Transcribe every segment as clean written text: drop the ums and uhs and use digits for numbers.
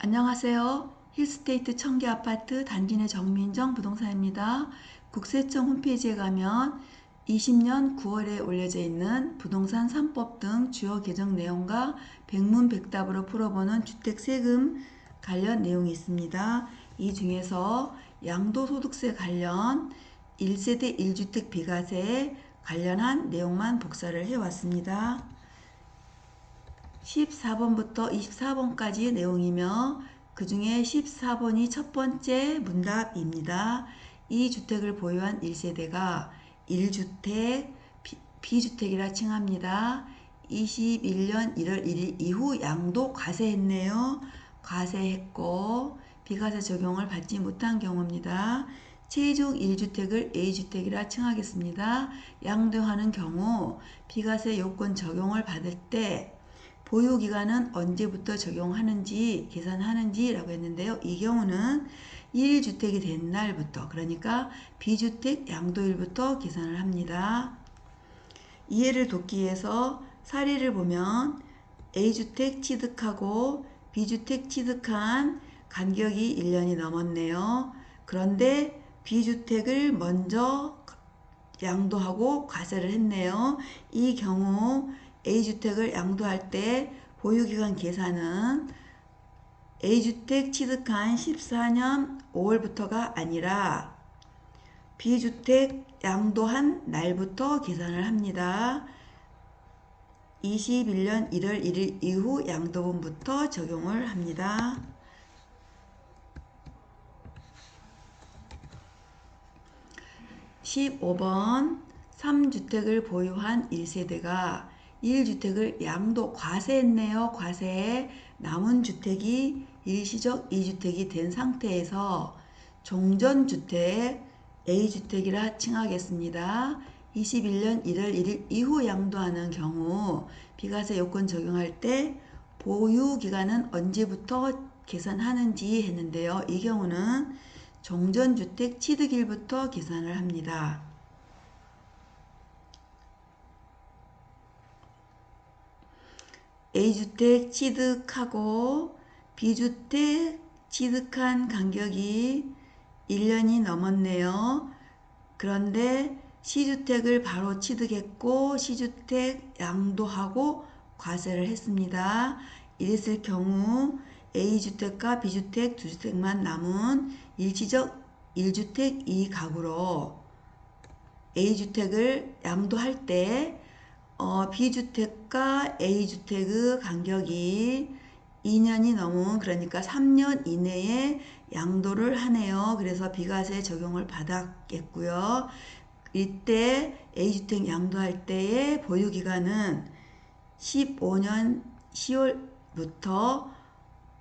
안녕하세요. 힐스테이트 청계아파트 단지 내 정민정 부동산입니다. 국세청 홈페이지에 가면 20년 9월에 올려져 있는 부동산 3법 등 주요 개정 내용과 백문백답으로 풀어보는 주택세금 관련 내용이 있습니다. 이 중에서 양도소득세 관련 1세대 1주택 비과세 관련한 내용만 복사를 해왔습니다. 14번부터 24번까지 내용이며 그 중에 14번이 첫 번째 문답입니다. 이 주택을 보유한 1세대가 1주택, 비주택이라 칭합니다. 21년 1월 1일 이후 양도 과세했네요. 과세했고 비과세 적용을 받지 못한 경우입니다. 최종 1주택을 A주택이라 칭하겠습니다. 양도하는 경우 비과세 요건 적용을 받을 때 보유기간은 언제부터 적용하는지 계산하는지 라고 했는데요. 이 경우는 1주택이 된 날부터, 그러니까 비주택 양도일부터 계산을 합니다. 이해를 돕기 위해서 사례를 보면 A주택 취득하고 B주택 취득한 간격이 1년이 넘었네요. 그런데 B주택을 먼저 양도하고 과세를 했네요. 이 경우 A주택을 양도할 때 보유기간 계산은 A주택 취득한 14년 5월부터가 아니라 B주택 양도한 날부터 계산을 합니다. 21년 1월 1일 이후 양도분부터 적용을 합니다. 15번 3주택을 보유한 1세대가 1주택을 양도 과세했네요. 과세. 남은 주택이 일시적 2주택이 된 상태에서 종전주택 A주택이라 칭하겠습니다. 21년 1월 1일 이후 양도하는 경우 비과세 요건 적용할 때 보유기간은 언제부터 계산하는지 했는데요. 이 경우는 종전주택 취득일부터 계산을 합니다. A주택 취득하고 B주택 취득한 간격이 1년이 넘었네요. 그런데 C주택을 바로 취득했고 C주택 양도하고 과세를 했습니다. 이랬을 경우 A주택과 B주택 두 주택만 남은 일시적 1주택 2가구로 A주택을 양도할 때 B주택과 A주택의 간격이 2년이 넘은, 그러니까 3년 이내에 양도를 하네요. 그래서 비과세 적용을 받았겠고요. 이때 A주택 양도할 때의 보유기간은 15년 10월부터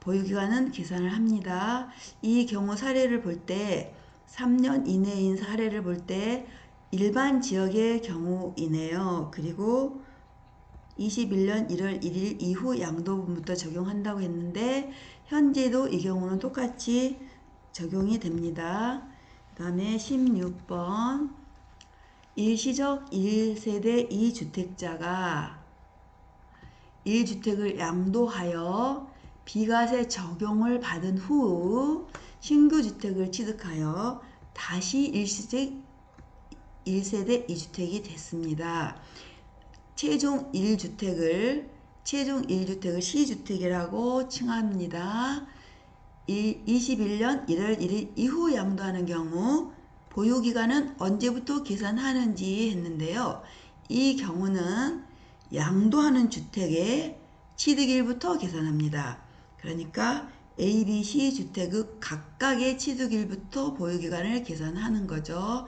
보유기간은 계산을 합니다. 이 경우 사례를 볼 때 3년 이내인 사례를 볼 때 일반 지역의 경우이네요. 그리고 21년 1월 1일 이후 양도분부터 적용한다고 했는데 현재도 이 경우는 똑같이 적용이 됩니다. 그 다음에 16번 일시적 1세대 2주택자가 1주택을 양도하여 비과세 적용을 받은 후 신규 주택을 취득하여 다시 일시적 1세대 2주택이 됐습니다. 최종 1주택을 C주택이라고 칭합니다. 21년 1월 1일 이후 양도하는 경우 보유기간은 언제부터 계산하는지 했는데요. 이 경우는 양도하는 주택의 취득일부터 계산합니다. 그러니까 A, B, C 주택의 각각의 취득일부터 보유기간을 계산하는 거죠.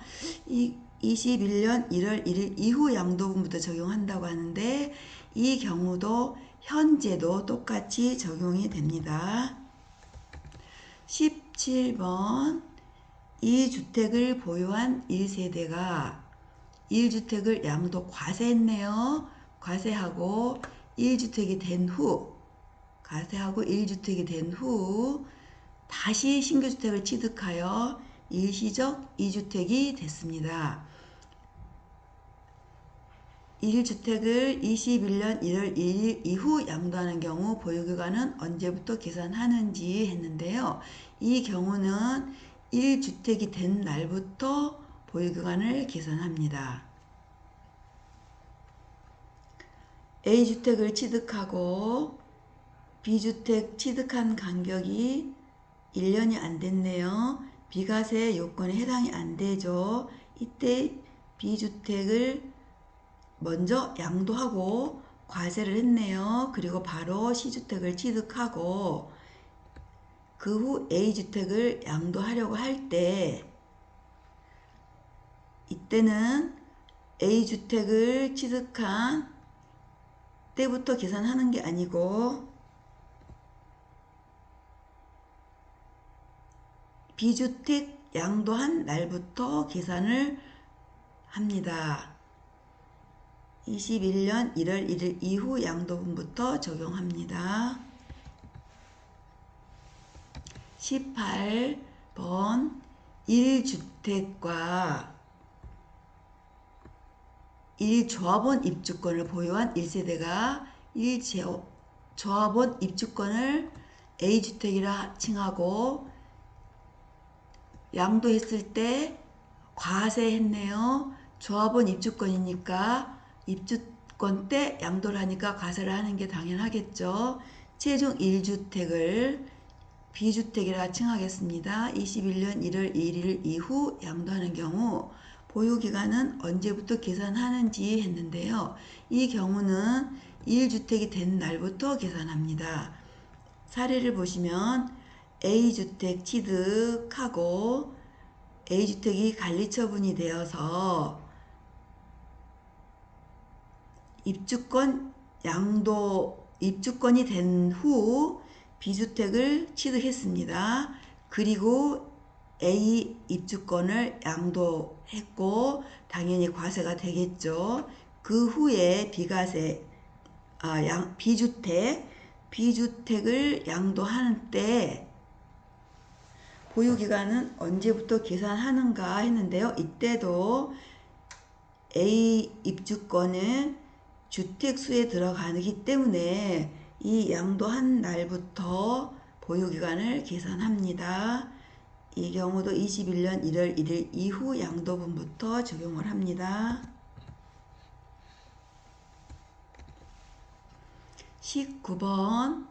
21년 1월 1일 이후 양도분부터 적용한다고 하는데 이 경우도 현재도 똑같이 적용이 됩니다. 17번 2주택을 보유한 1세대가 1주택을 양도 과세했네요. 과세하고 1주택이 된 후 다시 신규주택을 취득하여 일시적 2주택이 됐습니다. 1주택을 21년 1월 1일 이후 양도하는 경우 보유기간은 언제부터 계산하는지 했는데요. 이 경우는 1주택이 된 날부터 보유기간을 계산합니다. A주택을 취득하고 B주택 취득한 간격이 1년이 안 됐네요. 비과세 요건에 해당이 안 되죠. 이때 B주택을 먼저 양도하고 과세를 했네요. 그리고 바로 C주택을 취득하고 그 후 A주택을 양도하려고 할 때 이때는 A주택을 취득한 때부터 계산하는 게 아니고 B주택 양도한 날부터 계산을 합니다. 21년 1월 1일 이후 양도분부터 적용합니다. 18번 1주택과 1조합원 입주권을 보유한 1세대가 1조합원 입주권을 A주택이라 칭하고 양도했을 때 과세했네요. 조합원 입주권이니까 입주권 때 양도를 하니까 과세를 하는 게 당연하겠죠. 최종 1주택을 B주택이라 칭하겠습니다. 21년 1월 1일 이후 양도하는 경우 보유기간은 언제부터 계산하는지 했는데요. 이 경우는 1주택이 된 날부터 계산합니다. 사례를 보시면 A주택 취득하고 A주택이 관리처분이 되어서 입주권이 된 후 B주택을 취득했습니다. 그리고 A 입주권을 양도했고 당연히 과세가 되겠죠. 그 후에 B주택을 양도하는 때 보유기간은 언제부터 계산하는가 했는데요. 이때도 A 입주권은 주택수에 들어가기 때문에 이 양도한 날부터 보유기간을 계산합니다. 이 경우도 21년 1월 1일 이후 양도분부터 적용을 합니다. 19번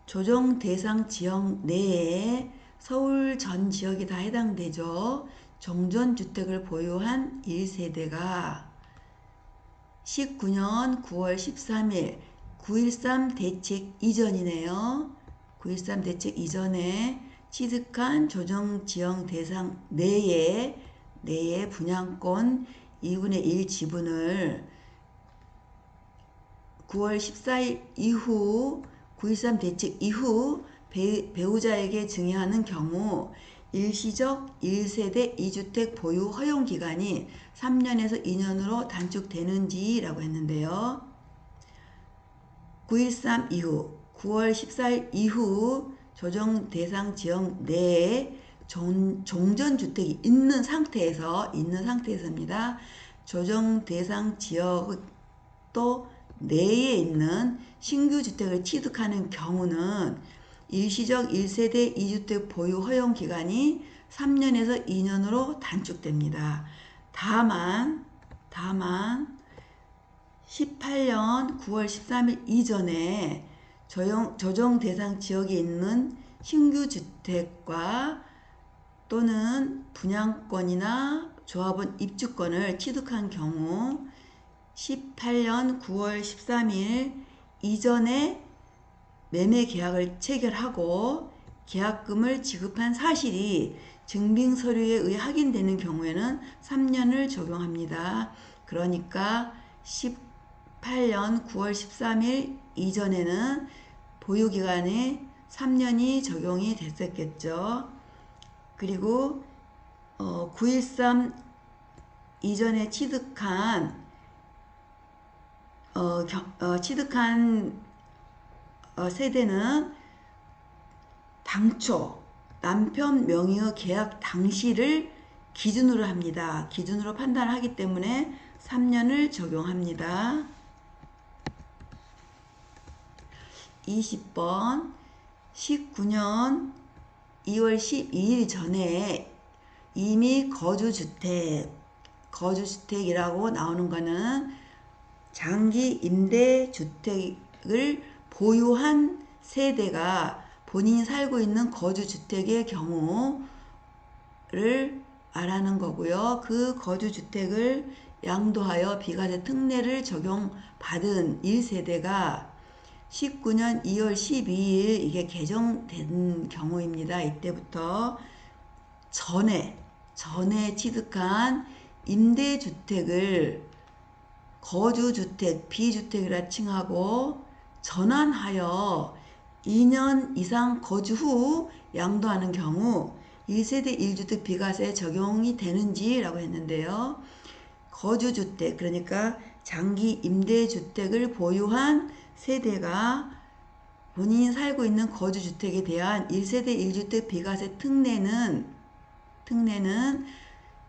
조정 대상 지역 내에 서울 전 지역이 다 해당되죠. 정전주택을 보유한 1세대가 19년 9월 13일 9.13 대책 이전이네요. 9.13 대책 이전에 취득한 조정지역 대상 내에 분양권 2분의 1 지분을 9월 14일 이후 9.13 대책 이후 배우자에게 증여하는 경우 일시적 1세대 2주택 보유 허용기간이 3년에서 2년으로 단축되는지 라고 했는데요. 9.13 이후 9월 14일 이후 조정 대상 지역 내에 종전주택이 있는 상태에서입니다. 조정 대상 지역 또 내에 있는 신규 주택을 취득하는 경우는 일시적 1세대 2주택 보유 허용 기간이 3년에서 2년으로 단축됩니다. 다만 18년 9월 13일 이전에 조정 대상 지역에 있는 신규 주택과 또는 분양권이나 조합원 입주권을 취득한 경우 18년 9월 13일 이전에 매매 계약을 체결하고 계약금을 지급한 사실이 증빙 서류에 의해 확인되는 경우에는 3년을 적용합니다. 그러니까 18년 9월 13일 이전에는 보유기간에 3년이 적용이 됐었겠죠. 그리고 9.13 이전에 취득한 세대는 당초 남편 명의의 계약 당시를 기준으로 합니다. 기준으로 판단하기 때문에 3년을 적용합니다. 20번 19년 2월 12일 전에 이미 거주주택이라고 나오는 거는 장기 임대주택을 보유한 세대가 본인이 살고 있는 거주주택의 경우를 말하는 거고요. 그 거주주택을 양도하여 비과세 특례를 적용받은 1세대가 19년 2월 12일 이게 개정된 경우입니다. 이때부터 전에 취득한 임대주택을 거주주택, 비주택이라 칭하고 전환하여 2년 이상 거주 후 양도하는 경우 1세대 1주택 비과세 적용이 되는지라고 했는데요. 거주주택, 그러니까 장기 임대주택을 보유한 세대가 본인이 살고 있는 거주주택에 대한 1세대 1주택 비과세 특례는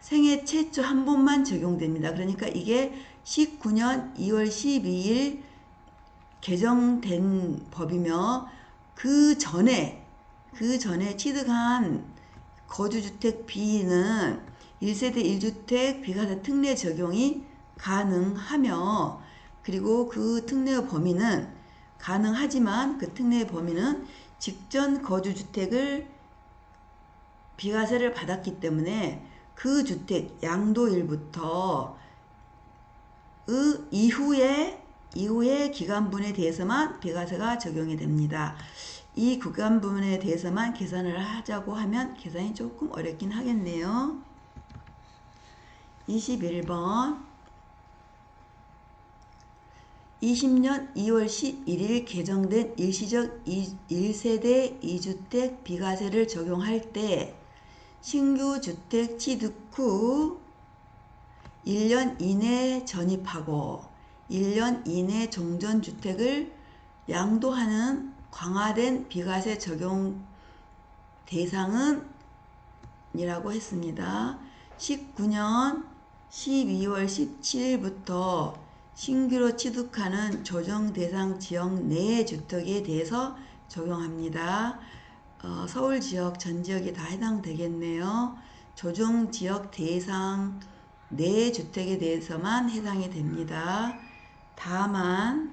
생애 최초 한 번만 적용됩니다. 그러니까 이게 19년 2월 12일 개정된 법이며 그 전에 취득한 거주주택 B는 1세대 1주택 비과세 특례 적용이 가능하며 그리고 그 특례의 범위는 가능하지만 그 특례의 범위는 직전 거주주택을 비과세를 받았기 때문에 그 주택 양도일부터 이후의 기간분에 대해서만 비과세가 적용이 됩니다. 이 기간분에 대해서만 계산을 하자고 하면 계산이 조금 어렵긴 하겠네요. 21번 20년 2월 11일 개정된 일시적 1세대 2주택 비과세를 적용할 때 신규 주택 취득 후 1년 이내 전입하고 1년 이내 종전주택을 양도하는 강화된 비과세 적용 대상은 이라고 했습니다. 19년 12월 17일부터 신규로 취득하는 조정대상 지역 내의 주택에 대해서 적용합니다. 서울 지역 전 지역이 다 해당되겠네요. 조정지역 대상 내 주택에 대해서만 해당이 됩니다. 다만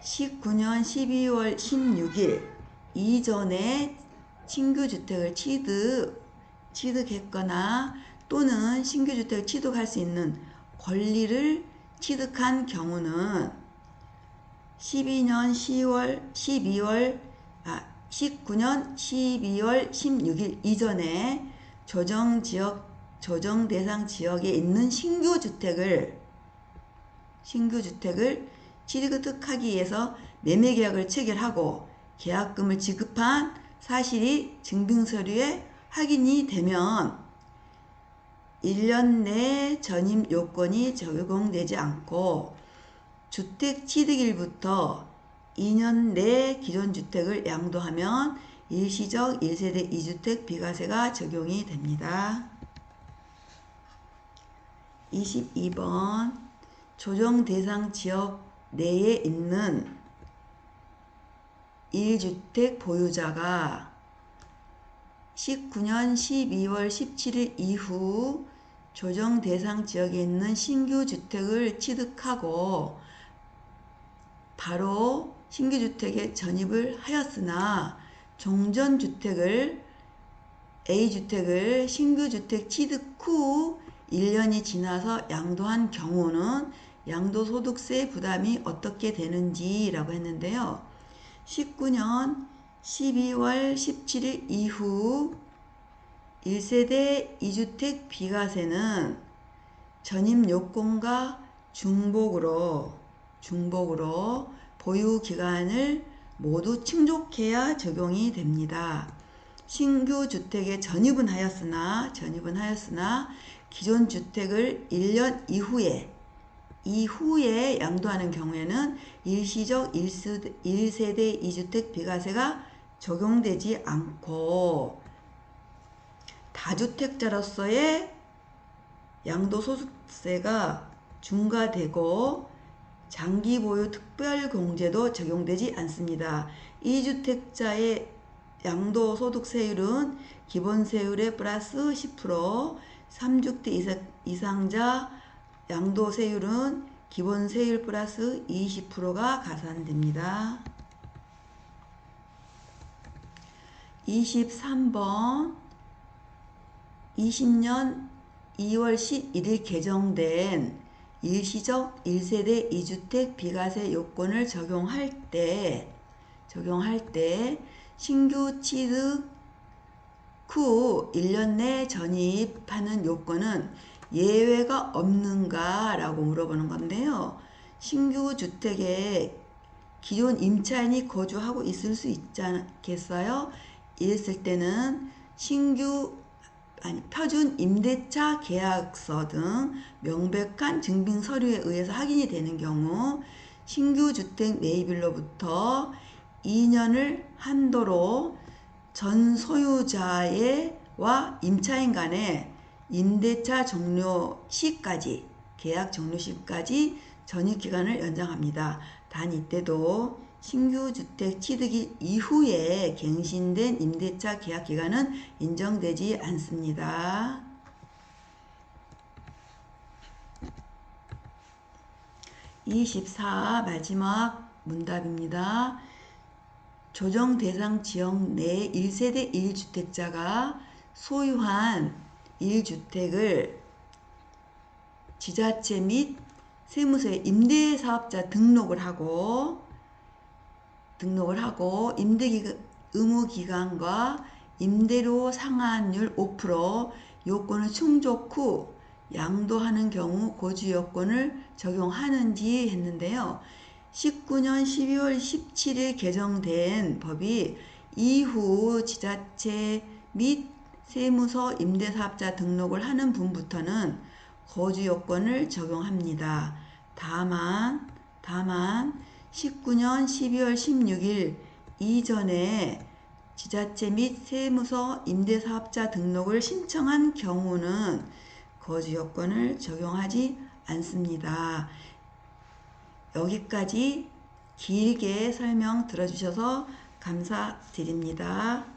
19년 12월 16일 이전에 신규 주택을 취득했거나 또는 신규 주택을 취득할 수 있는 권리를 취득한 경우는 19년 12월 16일 이전에 조정 대상 지역에 있는 신규 주택을 취득하기 위해서 매매 계약을 체결하고 계약금을 지급한 사실이 증빙서류에 확인이 되면 1년 내 전입 요건이 적용되지 않고 주택 취득일부터 2년 내 기존 주택을 양도하면 일시적 1세대 2주택 비과세가 적용이 됩니다. 22번 조정 대상 지역 내에 있는 1주택 보유자가 19년 12월 17일 이후 조정 대상 지역에 있는 신규 주택을 취득하고 바로 신규 주택에 전입을 하였으나 종전주택을 A주택을 신규 주택 취득 후 1년이 지나서 양도한 경우는 양도소득세 부담이 어떻게 되는지라고 했는데요. 19년 12월 17일 이후 1세대 2주택 비과세는 전입 요건과 중복으로 보유 기간을 모두 충족해야 적용이 됩니다. 신규 주택에 전입은 하였으나 기존 주택을 1년 이후에 양도하는 경우에는 일시적 1세대 2주택 비과세가 적용되지 않고 다주택자로서의 양도소득세가 중과되고 장기보유 특별공제도 적용되지 않습니다. 2주택자의 양도소득세율은 기본세율에 플러스 10%, 3주택 이상자 양도세율은 기본세율 플러스 20%가 가산됩니다. 23번 20년 2월 11일 개정된 일시적 1세대 2주택 비과세 요건을 적용할 때 신규 취득 후 1년 내 전입하는 요건은 예외가 없는가 라고 물어보는 건데요. 신규 주택에 기존 임차인이 거주하고 있을 수 있지 않겠어요? 이랬을 때는 표준 임대차 계약서 등 명백한 증빙 서류에 의해서 확인이 되는 경우 신규 주택 매입일로부터 2년을 한도로 전 소유자와 임차인 간의 임대차 종료 시까지 계약 종료 시까지 전입 기간을 연장합니다. 단 이때도 신규 주택 취득 이후에 갱신된 임대차 계약 기간은 인정되지 않습니다. 24 마지막 문답입니다. 조정 대상 지역 내 1세대 1주택자가 소유한 1주택을 지자체 및 세무서에 임대사업자 등록을 하고 임대 의무기간과 임대료 상한율 5% 요건을 충족 후 양도하는 경우 거주 요건을 적용하는지 했는데요. 19년 12월 17일 개정된 법이 이후 지자체 및 세무서 임대사업자 등록을 하는 분부터는 거주 요건을 적용합니다. 다만 19년 12월 16일 이전에 지자체 및 세무서 임대사업자 등록을 신청한 경우는 거주 요건을 적용하지 않습니다. 여기까지 길게 설명 들어주셔서 감사드립니다.